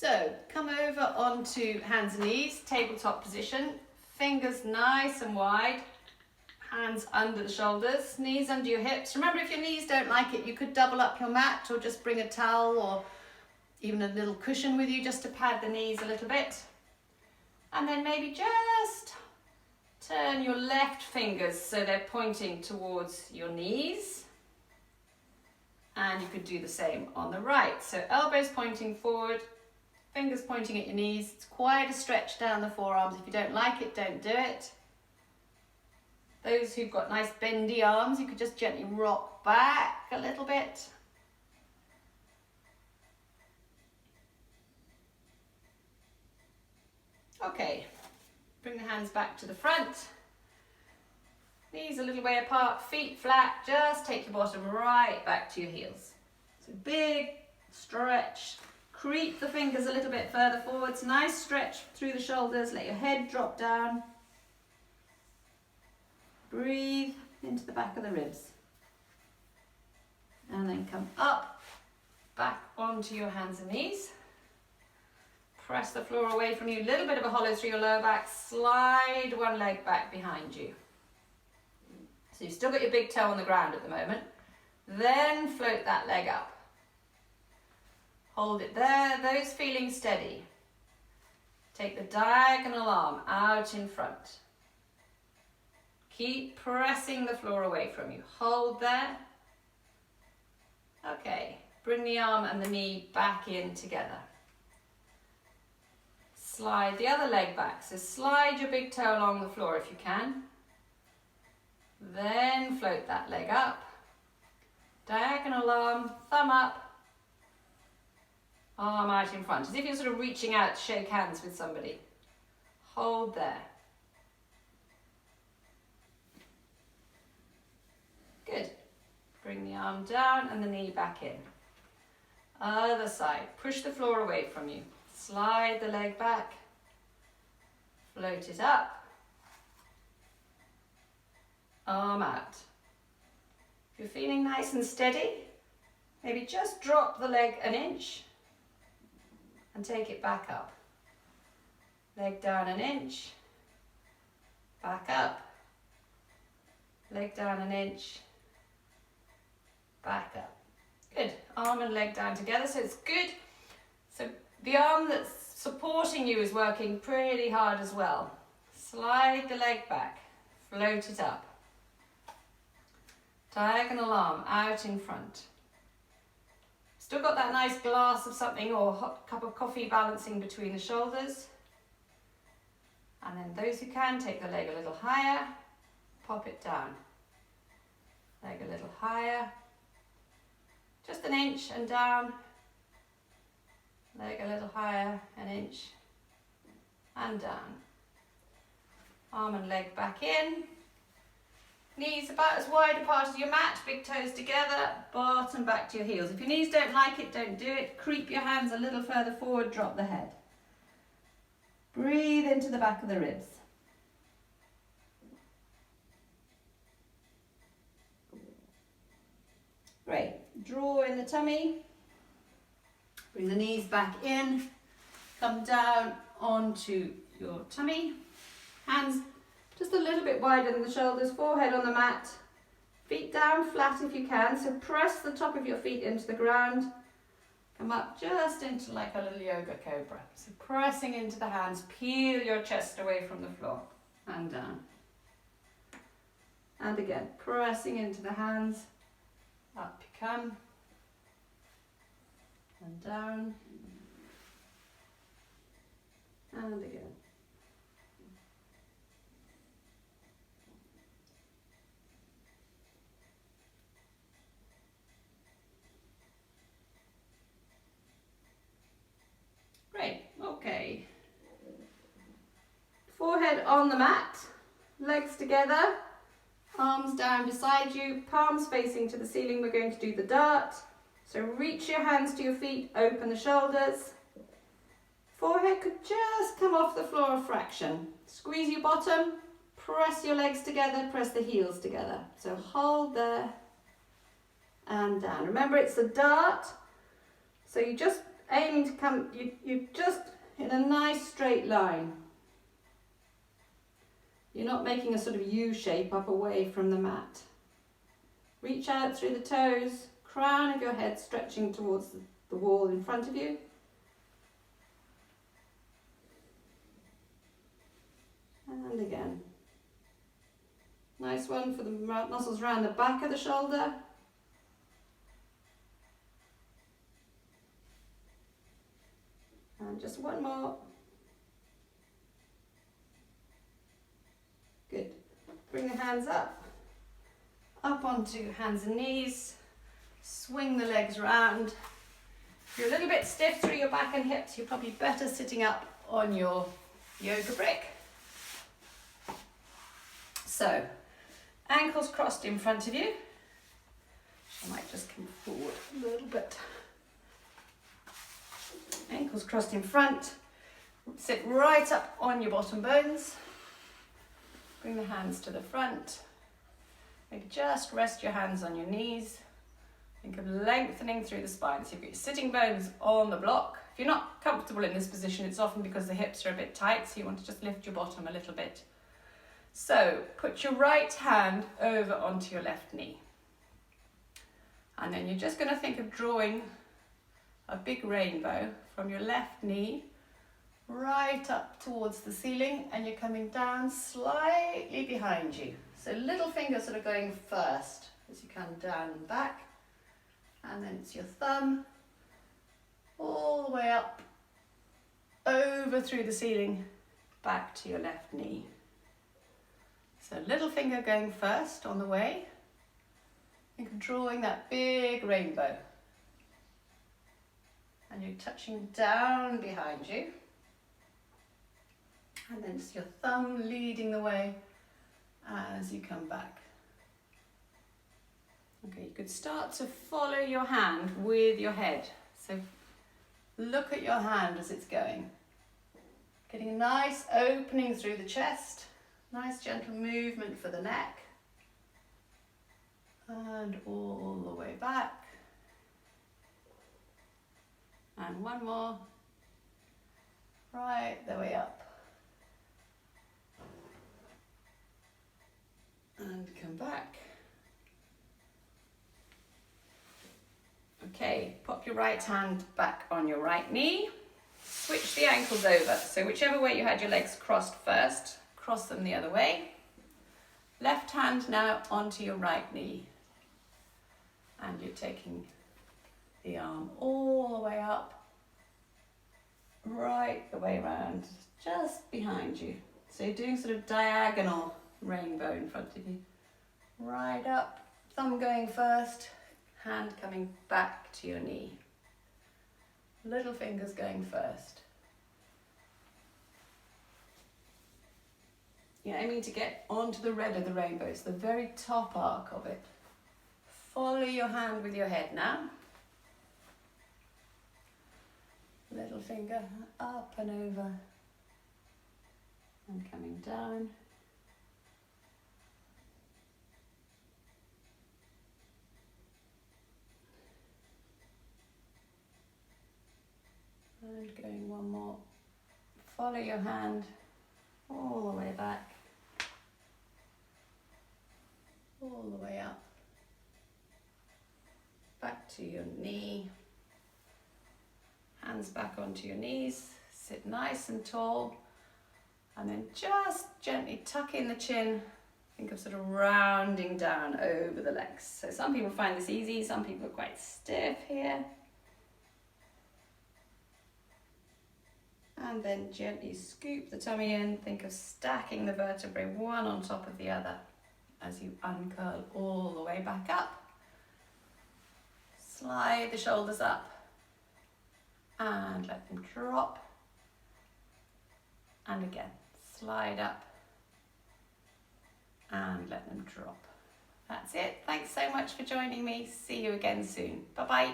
So come over onto hands and knees, tabletop position, fingers nice and wide, hands under the shoulders, knees under your hips. Remember, if your knees don't like it, you could double up your mat or just bring a towel or even a little cushion with you just to pad the knees a little bit. And then maybe just turn your left fingers so they're pointing towards your knees. And you could do the same on the right. So elbows pointing forward, fingers pointing at your knees. It's quite a stretch down the forearms. If you don't like it, don't do it. Those who've got nice bendy arms, you could just gently rock back a little bit. Okay, bring the hands back to the front. Knees a little way apart, feet flat, just take your bottom right back to your heels. So big stretch, creep the fingers a little bit further forwards, nice stretch through the shoulders, let your head drop down. Breathe into the back of the ribs. And then come up, back onto your hands and knees. Press the floor away from you, a little bit of a hollow through your lower back, slide one leg back behind you. So you've still got your big toe on the ground at the moment. Then float that leg up. Hold it there, those feeling steady. Take the diagonal arm out in front. Keep pressing the floor away from you. Hold there. Okay, bring the arm and the knee back in together. Slide the other leg back. So slide your big toe along the floor if you can. Then float that leg up. Diagonal arm, thumb up. Arm out in front, as if you're sort of reaching out to shake hands with somebody. Hold there. Good. Bring the arm down and the knee back in. Other side. Push the floor away from you. Slide the leg back. Float it up. Arm out. If you're feeling nice and steady, maybe just drop the leg an inch and take it back up. Leg down an inch, back up. Leg down an inch, back up. Good. Arm and leg down together, so it's good. So the arm that's supporting you is working pretty hard as well. Slide the leg back, float it up. Diagonal arm out in front. Still got that nice glass of something or hot cup of coffee balancing between the shoulders. And then those who can, take the leg a little higher, pop it down. Leg a little higher, just an inch and down. Leg a little higher, an inch and down. Arm and leg back in. Knees about as wide apart as your mat, big toes together, bottom back to your heels. If your knees don't like it, don't do it. Creep your hands a little further forward, drop the head. Breathe into the back of the ribs. Great. Draw in the tummy. Bring the knees back in. Come down onto your tummy. Hands just a little bit wider than the shoulders, forehead on the mat, feet down flat if you can, so press the top of your feet into the ground, come up just into like a little yoga cobra, so pressing into the hands, peel your chest away from the floor, and down, and again, pressing into the hands, up you come, and down, and again. Great, okay. Forehead on the mat, legs together, arms down beside you, palms facing to the ceiling. We're going to do the dart. So reach your hands to your feet, open the shoulders. Forehead could just come off the floor a fraction. Squeeze your bottom, press your legs together, press the heels together. So hold there and down. Remember, it's a dart. So you just aiming to come, you just in a nice straight line. You're not making a sort of U shape up away from the mat. Reach out through the toes, crown of your head stretching towards the wall in front of you. And again. Nice one for the muscles around the back of the shoulder. And just one more. Good. Bring the hands up onto hands and knees. Swing the legs round. If you're a little bit stiff through your back and hips, you're probably better sitting up on your yoga brick. So, ankles crossed in front of you. I might just come forward a little bit. Ankles crossed in front. Sit right up on your bottom bones. Bring the hands to the front. Maybe just rest your hands on your knees. Think of lengthening through the spine. So you've got your sitting bones on the block. If you're not comfortable in this position, it's often because the hips are a bit tight, so you want to just lift your bottom a little bit. So put your right hand over onto your left knee. And then you're just going to think of drawing a big rainbow from your left knee right up towards the ceiling, and you're coming down slightly behind you. So little finger sort of going first as you come down and back, and then it's your thumb all the way up over through the ceiling back to your left knee. So little finger going first on the way. Think of drawing that big rainbow. And you're touching down behind you. And then it's your thumb leading the way as you come back. Okay, you could start to follow your hand with your head. So look at your hand as it's going. Getting a nice opening through the chest. Nice gentle movement for the neck. And all the way back. And one more. Right the way up. And come back. Okay, pop your right hand back on your right knee. Switch the ankles over. So whichever way you had your legs crossed first, cross them the other way. Left hand now onto your right knee. And you're taking the arm all the way up, right the way around, just behind you. So you're doing sort of diagonal rainbow in front of you. Right up, thumb going first, hand coming back to your knee. Little fingers going first. You're aiming to get onto the red of the rainbow. It's the very top arc of it. Follow your hand with your head now. Little finger up and over and coming down. And going one more. Follow your hand all the way back, all the way up, back to your knee, hands back onto your knees, sit nice and tall, and then just gently tuck in the chin. Think of sort of rounding down over the legs. So some people find this easy, some people are quite stiff here. And then gently scoop the tummy in. Think of stacking the vertebrae one on top of the other as you uncurl all the way back up. Slide the shoulders up and let them drop. And again, slide up and let them drop. That's it. Thanks so much for joining me. See you again soon. Bye-bye.